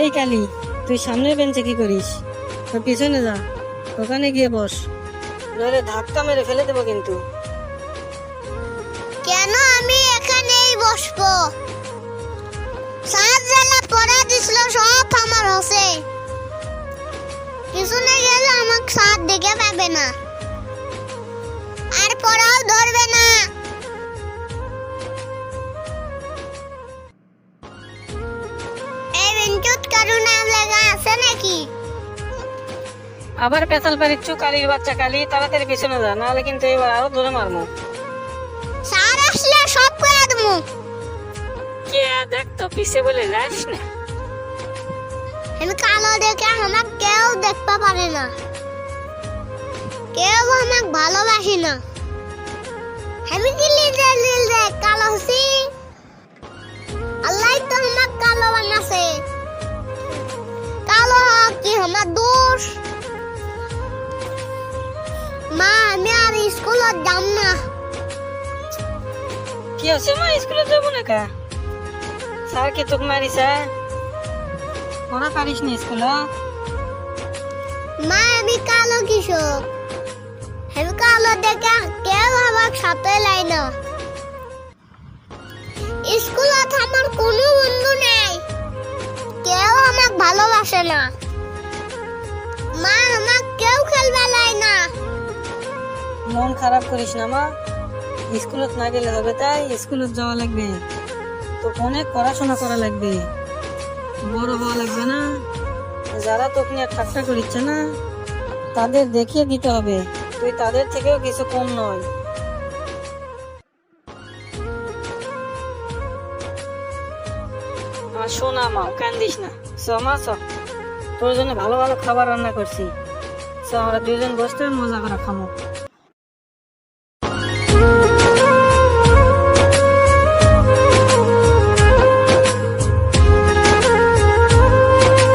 এই কালি, তুই সামনের বেঞ্চে কি করিস? তোর পিছনে যা, ওখানে গিয়ে বস, নইলে ধাক্কা মেরে ফেলে দেবো কিন্তু। কেন আমি এখানেই বসবো? স্যার যারা পড়া দিছিল সব আমার হসে। পিছনে গেলে আমাকে স্যার দেখে পাবে না, আর পড়াও ধরবে না। এই বেঞ্চত কারো নাম লেখা আছে নাকি? আবার পেছাল পারিচ্ছু, কালির বাচ্চা কালি, তাড়াতাড়ি পিছনে যা, নাহলে কিন্তু এবার আরো ধরে মারবো। স্যার আসলে সব করে দেবো। কে দেখ তো, পিছে বলে যাস না। আমি কালো দেখে আমাকে কেউ দেখতে পারে না, কেউ আমাকে ভালোবাসে না। আমি কি লিজে কালো হচ্ছি? আল্লাহ তো আমাকে কালো বানাছে। কালো হওয়া কি আমার দোষ? মা, আমি আর স্কুলে যাব না। কি হচ্ছে মা, স্কুলে যাবো না কা? স্যার কি তোকে মারিছে? পড়া পারিস না স্কুলে? মা, আমি কালো কৃষক। আমি কালো দেখে কেউ আমাকে সাথে লাই না। স্কুলত আমার কোনো বন্ধু নেই, কেউ আমাকে ভালোবাসে না। মা, আমাকে কেউ খেলবে লাই না। মন খারাপ করিস না মা, স্কুলত না গেলে হবে? তাই স্কুলত যাওয়া লাগবে, তো অনেক পড়াশোনা করা লাগবে, বড় হওয়া লাগবে না? যারা তোকে নিয়ে ঠাট্টা করিচ্ছে না, তাদের দেখিয়ে দিতে হবে তুই তাদের থেকেও কিছু কম নয়। আমার সোনা মা, কান্দিস না। চ মা, চ, তোর জন্য ভালো ভালো খাবার রান্না করছি। চ, আমরা দুজন বসতে মজা করে খাবো।